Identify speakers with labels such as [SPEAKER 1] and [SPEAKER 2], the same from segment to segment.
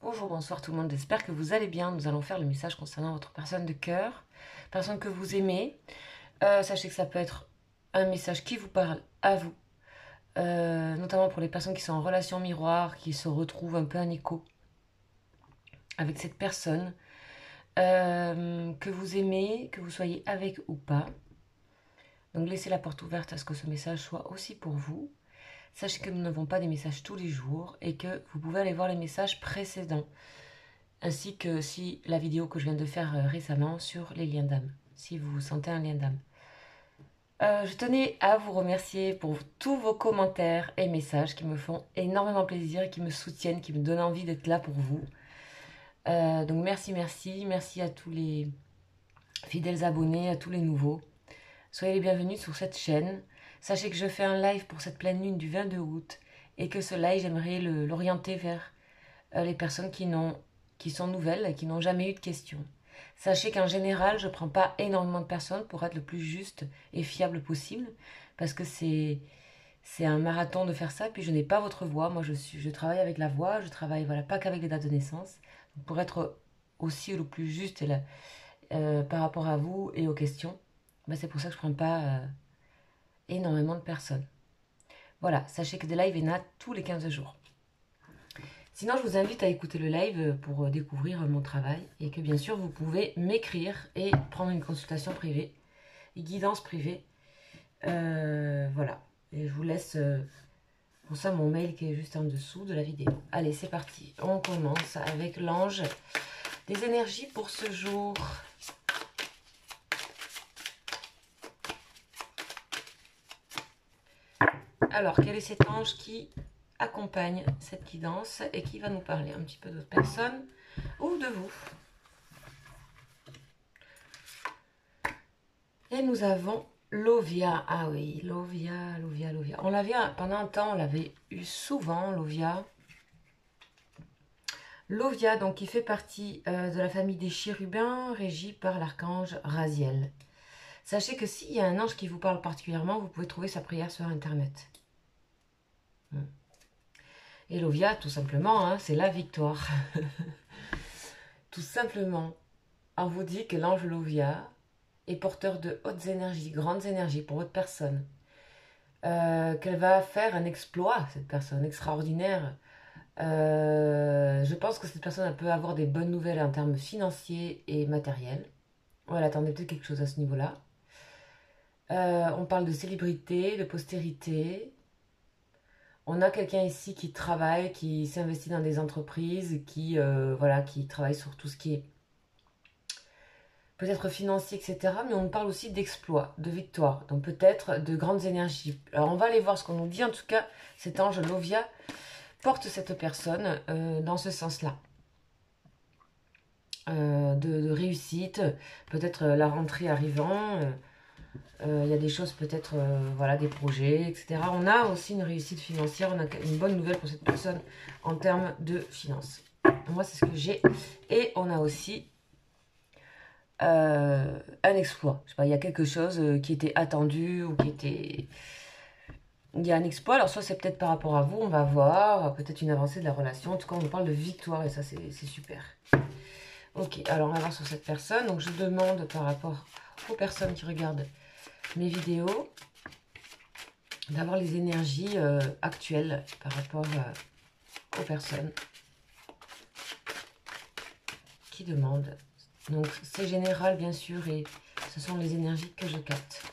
[SPEAKER 1] Bonjour, bonsoir tout le monde, j'espère que vous allez bien. Nous allons faire le message concernant votre personne de cœur, personne que vous aimez. Sachez que ça peut être un message qui vous parle à vous, notamment pour les personnes qui sont en relation miroir, qui se retrouvent un peu en écho avec cette personne, que vous aimez, que vous soyez avec ou pas. Donc laissez la porte ouverte à ce que ce message soit aussi pour vous. Sachez que nous n'avons pas des messages tous les jours et que vous pouvez aller voir les messages précédents, ainsi que si la vidéo que je viens de faire récemment sur les liens d'âme, si vous sentez un lien d'âme. Je tenais à vous remercier pour tous vos commentaires et messages qui me font énormément plaisir et qui me soutiennent, qui me donnent envie d'être là pour vous. Donc merci à tous les fidèles abonnés, à tous les nouveaux. Soyez les bienvenus sur cette chaîne. Sachez que je fais un live pour cette pleine lune du 22 août et que ce live, j'aimerais l'orienter vers les personnes qui sont nouvelles et qui n'ont jamais eu de questions. Sachez qu'en général, je ne prends pas énormément de personnes pour être le plus juste et fiable possible, parce que c'est un marathon de faire ça, puis je n'ai pas votre voix. Moi, je travaille avec la voix, je travaille voilà, pas qu'avec les dates de naissance. Donc, pour être aussi le plus juste par rapport à vous et aux questions, ben, c'est pour ça que je ne prends pas énormément de personnes. Voilà, sachez que des lives, il y en a tous les 15 jours. Sinon, je vous invite à écouter le live pour découvrir mon travail et que bien sûr, vous pouvez m'écrire et prendre une consultation privée, une guidance privée. Voilà. Et je vous laisse pour ça mon mail qui est juste en dessous de la vidéo. Allez, c'est parti. On commence avec l'ange des énergies pour ce jour. Alors, quel est cet ange qui accompagne cette guidance et qui va nous parler un petit peu d'autres personnes ou de vous? Et nous avons Lovia. Ah oui, Lovia. On l'avait, pendant un temps, on l'avait eu souvent, Lovia. Lovia, donc, qui fait partie de la famille des chérubins, régie par l'archange Raziel. Sachez que s'il y a un ange qui vous parle particulièrement, vous pouvez trouver sa prière sur Internet. Et Lovia, tout simplement, hein, c'est la victoire. Tout simplement, on vous dit que l'ange Lovia est porteur de hautes énergies, grandes énergies pour votre personne. Qu'elle va faire un exploit, cette personne, extraordinaire. Je pense que cette personne elle peut avoir des bonnes nouvelles en termes financiers et matériels. Voilà, attendez peut-être quelque chose à ce niveau-là. On parle de célébrité, de postérité. On a quelqu'un ici qui travaille, qui s'investit dans des entreprises, voilà, qui travaille sur tout ce qui est peut-être financier, etc. Mais on parle aussi d'exploit, de victoire, donc peut-être de grandes énergies. Alors on va aller voir ce qu'on nous dit. En tout cas, cet ange Lovia porte cette personne dans ce sens-là. De réussite, peut-être la rentrée arrivant, il y a des choses peut-être, voilà, des projets, etc. On a aussi une réussite financière, on a une bonne nouvelle pour cette personne en termes de finances. Moi, c'est ce que j'ai. Et on a aussi un exploit. Je sais pas, il y a quelque chose qui était attendu ou qui était... Il y a un exploit, alors soit c'est peut-être par rapport à vous, on va voir, peut-être une avancée de la relation. En tout cas, on nous parle de victoire et ça, c'est super. Ok, alors on va voir sur cette personne. Donc, je demande par rapport aux personnes qui regardent mes vidéos d'avoir les énergies actuelles par rapport aux personnes qui demandent. Donc, c'est général, bien sûr, et ce sont les énergies que je capte.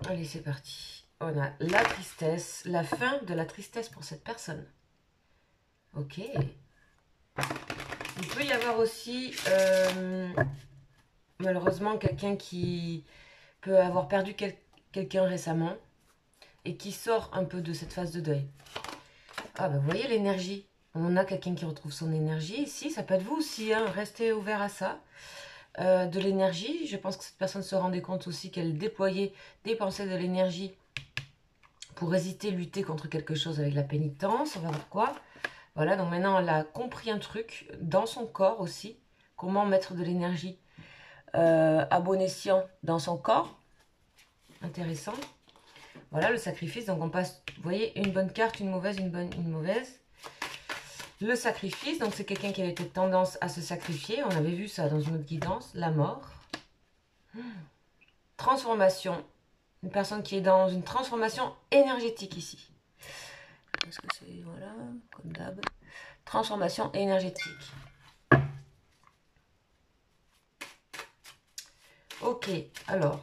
[SPEAKER 1] Allez, c'est parti. On a la tristesse, la fin de la tristesse pour cette personne. Ok. Il peut y avoir aussi, malheureusement, quelqu'un qui peut avoir perdu quelqu'un récemment et qui sort un peu de cette phase de deuil. Ah ben, vous voyez l'énergie. On a quelqu'un qui retrouve son énergie ici. Ça peut être vous aussi, hein. Restez ouvert à ça. De l'énergie. Je pense que cette personne se rendait compte aussi qu'elle déployait, dépensait de l'énergie pour hésiter, lutter contre quelque chose avec la pénitence. On va voir quoi. Voilà, donc maintenant elle a compris un truc dans son corps aussi. Comment mettre de l'énergie à bon escient dans son corps. Intéressant. Voilà le sacrifice. Donc on passe, vous voyez, une bonne carte, une mauvaise, une bonne, une mauvaise. Le sacrifice, donc c'est quelqu'un qui avait peut-être tendance à se sacrifier. On avait vu ça dans une autre guidance. La mort. Transformation. Une personne qui est dans une transformation énergétique ici. Est-ce que c'est, voilà, comme d'hab. Transformation énergétique. Ok, alors,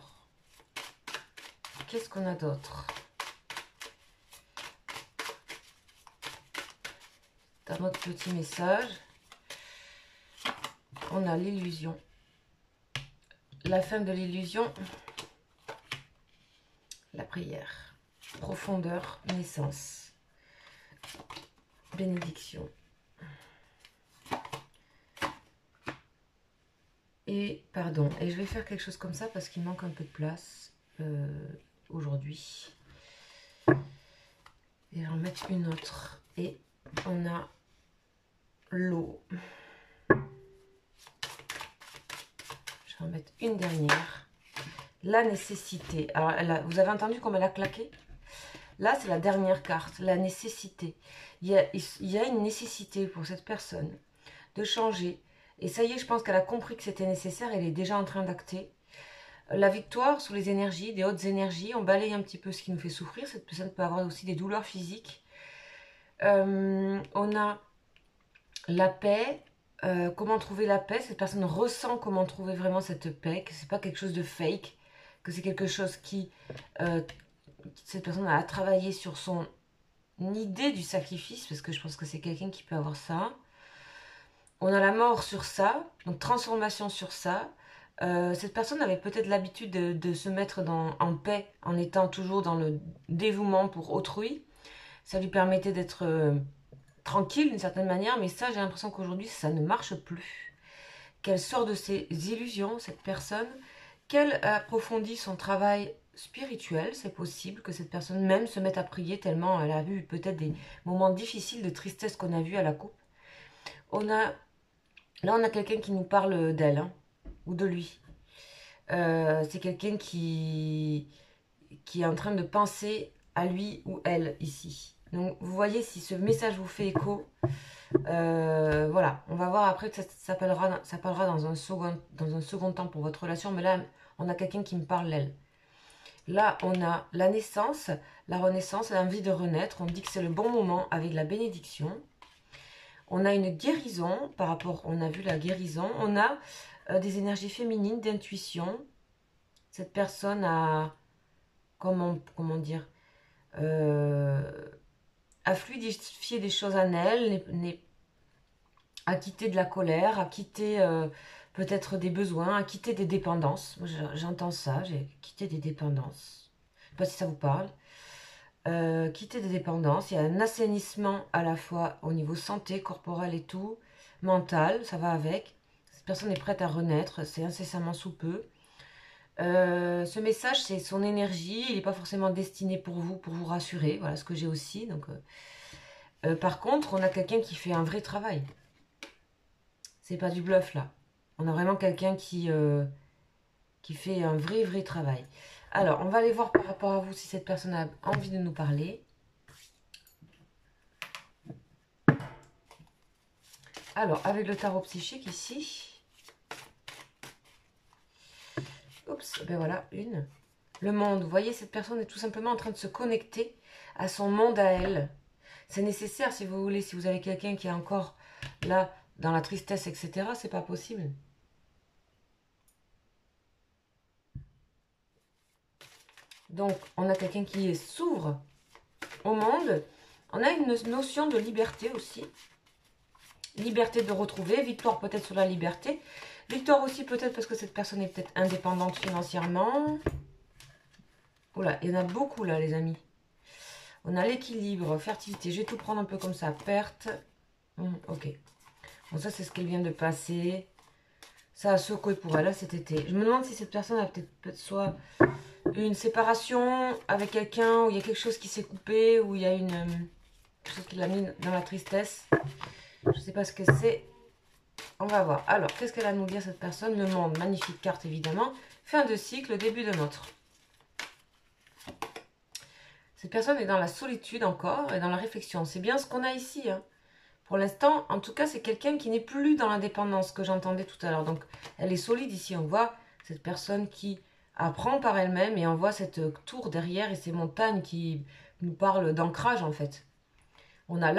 [SPEAKER 1] qu'est-ce qu'on a d'autre? Dans notre petit message, on a l'illusion. La fin de l'illusion, la prière, profondeur, naissance, bénédiction. Et pardon, et je vais faire quelque chose comme ça parce qu'il manque un peu de place aujourd'hui. Et j'en mettre une autre. Et on a l'eau. Je vais en mettre une dernière. La nécessité. Alors, vous avez entendu comme elle a claqué? Là, c'est la dernière carte, la nécessité. Il y a une nécessité pour cette personne de changer. Et ça y est, je pense qu'elle a compris que c'était nécessaire. Elle est déjà en train d'acter. La victoire sous les énergies, des hautes énergies. On balaye un petit peu ce qui nous fait souffrir. Cette personne peut avoir aussi des douleurs physiques. On a la paix. Comment trouver la paix? Cette personne ressent comment trouver vraiment cette paix. Que ce n'est pas quelque chose de fake. Que c'est quelque chose qui... cette personne a travaillé sur son idée du sacrifice. Parce que je pense que c'est quelqu'un qui peut avoir ça. On a la mort sur ça, donc transformation sur ça. Cette personne avait peut-être l'habitude de se mettre en paix en étant toujours dans le dévouement pour autrui. Ça lui permettait d'être tranquille d'une certaine manière, mais ça, j'ai l'impression qu'aujourd'hui, ça ne marche plus. Qu'elle sort de ses illusions, cette personne, qu'elle approfondit son travail spirituel. C'est possible que cette personne même se mette à prier tellement elle a vu peut-être des moments difficiles de tristesse qu'on a vu à la coupe. Là, on a quelqu'un qui nous parle d'elle, hein, ou de lui. C'est quelqu'un qui est en train de penser à lui ou elle, ici. Donc, vous voyez, si ce message vous fait écho, voilà. On va voir après que ça parlera dans un second temps pour votre relation. Mais là, on a quelqu'un qui me parle d'elle. Là, on a la naissance, la renaissance, l'envie de renaître. On dit que c'est le bon moment avec la bénédiction. On a une guérison par rapport, on a vu la guérison. On a des énergies féminines, d'intuition. Cette personne a, comment dire, a fluidifié des choses en elle, a quitté de la colère, a quitté peut-être des besoins, a quitté des dépendances. Moi, j'entends ça, j'ai quitté des dépendances. Je ne sais pas si ça vous parle. Quitter des dépendances, il y a un assainissement à la fois au niveau santé, corporelle et tout, mental, ça va avec. Cette personne est prête à renaître, c'est incessamment sous peu. Ce message, c'est son énergie, il n'est pas forcément destiné pour vous rassurer, voilà ce que j'ai aussi. Donc, par contre, on a quelqu'un qui fait un vrai travail. C'est pas du bluff là. On a vraiment quelqu'un qui fait un vrai travail. Alors, on va aller voir par rapport à vous si cette personne a envie de nous parler. Alors, avec le tarot psychique ici. Oups, ben voilà, une. Le monde, vous voyez, cette personne est tout simplement en train de se connecter à son monde à elle. C'est nécessaire si vous voulez, si vous avez quelqu'un qui est encore là, dans la tristesse, etc., c'est pas possible. Donc, on a quelqu'un qui s'ouvre au monde. On a une notion de liberté aussi. Liberté de retrouver, victoire peut-être sur la liberté. Victoire aussi peut-être parce que cette personne est peut-être indépendante financièrement. Oula, il y en a beaucoup là les amis. On a l'équilibre, fertilité, je vais tout prendre un peu comme ça. Perte, ok. Bon ça c'est ce qu'elle vient de passer. Ça a secoué pour elle cet été. Je me demande si cette personne a peut-être soit une séparation avec quelqu'un, où il y a quelque chose qui s'est coupé, où il y a quelque chose qui l'a mis dans la tristesse. Je ne sais pas ce que c'est. On va voir. Alors, qu'est-ce qu'elle a à nous dire, cette personne? Le monde, magnifique carte, évidemment. Fin de cycle, début de nôtre. Cette personne est dans la solitude encore et dans la réflexion. C'est bien ce qu'on a ici. Hein. Pour l'instant, en tout cas, c'est quelqu'un qui n'est plus dans l'indépendance que j'entendais tout à l'heure. Donc, elle est solide ici. On voit cette personne qui apprend par elle-même et on voit cette tour derrière et ces montagnes qui nous parlent d'ancrage, en fait. On a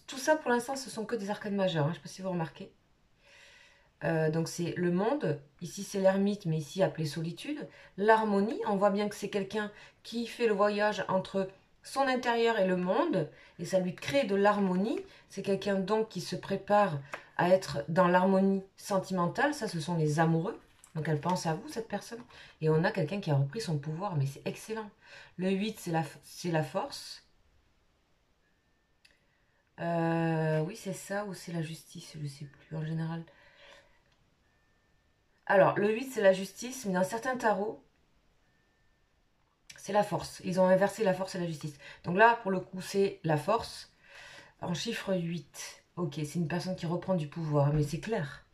[SPEAKER 1] tout ça, pour l'instant, ce sont que des arcanes majeures. Hein. Je ne sais pas si vous remarquez. Donc c'est le monde, ici c'est l'ermite, mais ici appelé solitude. L'harmonie, on voit bien que c'est quelqu'un qui fait le voyage entre son intérieur et le monde, et ça lui crée de l'harmonie. C'est quelqu'un donc qui se prépare à être dans l'harmonie sentimentale, ça ce sont les amoureux. Donc elle pense à vous, cette personne. Et on a quelqu'un qui a repris son pouvoir, mais c'est excellent. Le 8, c'est la force. Oui, c'est ça, ou c'est la justice, je ne sais plus en général. Alors, le 8, c'est la justice, mais dans certains tarots, c'est la force. Ils ont inversé la force et la justice. Donc là, pour le coup, c'est la force en chiffre 8. Ok, c'est une personne qui reprend du pouvoir, mais c'est clair.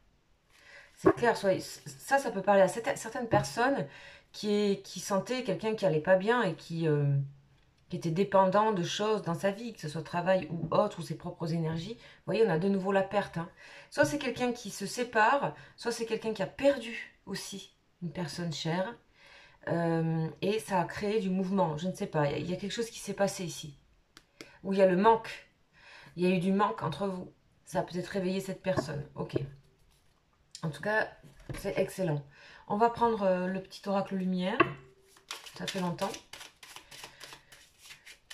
[SPEAKER 1] C'est clair, ça peut parler à certaines personnes qui sentaient quelqu'un qui allait pas bien et qui était dépendant de choses dans sa vie, que ce soit travail ou autre, ou ses propres énergies. Vous voyez, on a de nouveau la perte. Hein. Soit c'est quelqu'un qui se sépare, soit c'est quelqu'un qui a perdu aussi une personne chère. Et ça a créé du mouvement, je ne sais pas. Il y a quelque chose qui s'est passé ici. Où il y a le manque. Il y a eu du manque entre vous. Ça a peut-être réveillé cette personne. Ok. En tout cas, c'est excellent. On va prendre le petit oracle lumière. Ça fait longtemps.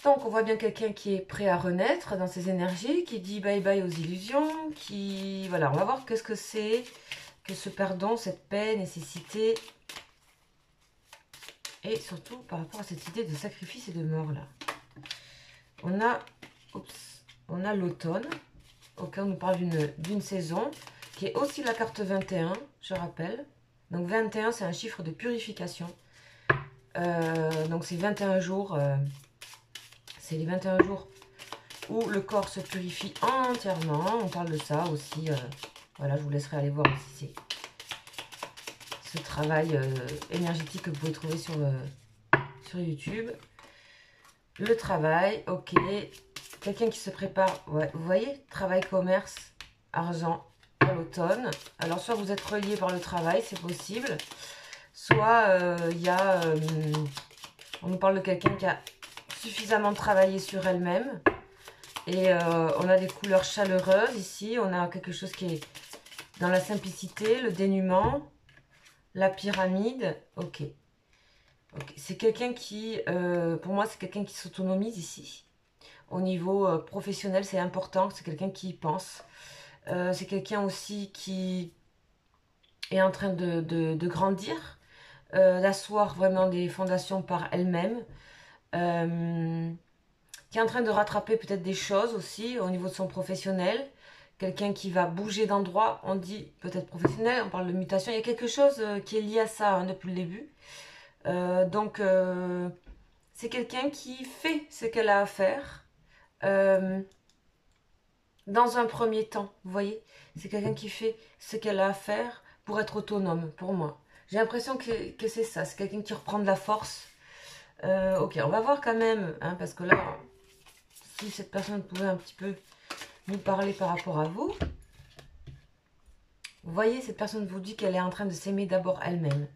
[SPEAKER 1] Donc, on voit bien quelqu'un qui est prêt à renaître dans ses énergies, qui dit bye bye aux illusions, qui... Voilà, on va voir qu'est-ce que c'est que ce pardon, cette paix, nécessité. Et surtout, par rapport à cette idée de sacrifice et de mort, là. On a l'automne. Ok, on nous parle d'une saison, qui est aussi la carte 21, je rappelle. Donc, 21, c'est un chiffre de purification. Donc, c'est 21 jours... c'est les 21 jours où le corps se purifie entièrement. On parle de ça aussi. Voilà, je vous laisserai aller voir aussi ce travail énergétique que vous pouvez trouver sur YouTube. Le travail, ok. Quelqu'un qui se prépare, ouais, vous voyez, travail, commerce, argent à l'automne. Alors, soit vous êtes relié par le travail, c'est possible. Soit il y a... on nous parle de quelqu'un qui a suffisamment travaillé sur elle-même. Et on a des couleurs chaleureuses ici. On a quelque chose qui est dans la simplicité, le dénuement, la pyramide. Ok. C'est quelqu'un qui, pour moi, c'est quelqu'un qui s'autonomise ici. Au niveau professionnel, c'est important. C'est quelqu'un qui y pense. C'est quelqu'un aussi qui est en train de grandir, d'asseoir vraiment des fondations par elle-même. Qui est en train de rattraper peut-être des choses aussi au niveau de son professionnel. Quelqu'un qui va bouger d'endroit, on dit peut-être professionnel, on parle de mutation. Il y a quelque chose qui est lié à ça hein, depuis le début. Donc, c'est quelqu'un qui fait ce qu'elle a à faire dans un premier temps, vous voyez. C'est quelqu'un qui fait ce qu'elle a à faire pour être autonome, pour moi. J'ai l'impression que c'est ça, c'est quelqu'un qui reprend de la force. Ok, on va voir quand même, hein, parce que là... Si cette personne pouvait un petit peu nous parler par rapport à vous. Vous voyez, cette personne vous dit qu'elle est en train de s'aimer d'abord elle-même.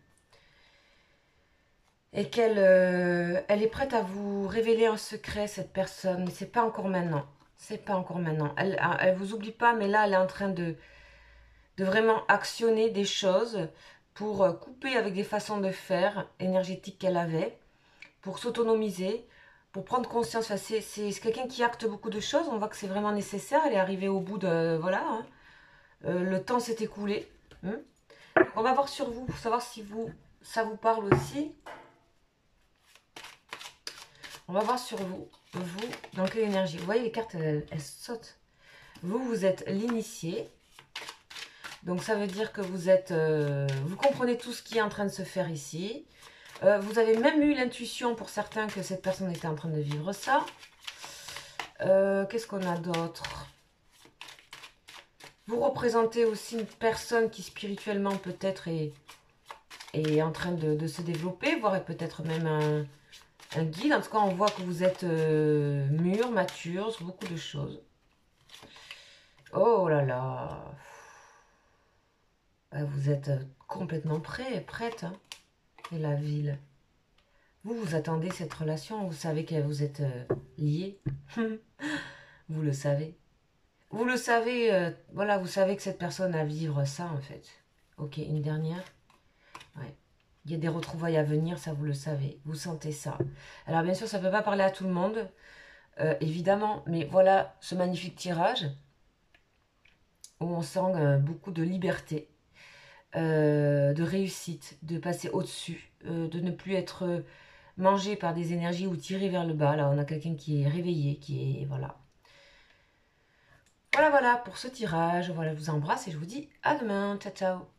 [SPEAKER 1] Et qu'elle elle est prête à vous révéler un secret, cette personne. Mais c'est pas encore maintenant. C'est pas encore maintenant. Elle vous oublie pas, mais là, elle est en train de vraiment actionner des choses pour couper avec des façons de faire énergétiques qu'elle avait, pour s'autonomiser, pour prendre conscience. Enfin, c'est quelqu'un qui acte beaucoup de choses. On voit que c'est vraiment nécessaire. Elle est arrivée au bout de... Voilà. Hein. Le temps s'est écoulé. Hein. Donc, on va voir sur vous pour savoir si ça vous parle aussi. On va voir sur vous. Vous, dans quelle énergie. Vous voyez, les cartes, elles sautent. Vous êtes l'initié. Donc, ça veut dire que vous êtes... vous comprenez tout ce qui est en train de se faire ici. Vous avez même eu l'intuition pour certains que cette personne était en train de vivre ça. Qu'est-ce qu'on a d'autre? Vous représentez aussi une personne qui spirituellement peut-être est en train de se développer, voire est peut-être même un guide. En tout cas, on voit que vous êtes mûr, mature sur beaucoup de choses. Oh là là. Vous êtes complètement prête. Hein, et la ville. Vous attendez cette relation, vous savez que vous êtes liés. Vous le savez. Vous le savez, voilà, vous savez que cette personne a vivre ça en fait. Ok, une dernière. Ouais. Il y a des retrouvailles à venir, ça vous le savez. Vous sentez ça. Alors bien sûr, ça ne peut pas parler à tout le monde, évidemment. Mais voilà ce magnifique tirage où on sent beaucoup de liberté, de réussite, de passer au-dessus, de ne plus être mangé par des énergies ou tiré vers le bas. Là, on a quelqu'un qui est réveillé, qui est... Voilà. Voilà, voilà pour ce tirage. Voilà, je vous embrasse et je vous dis à demain. Ciao, ciao.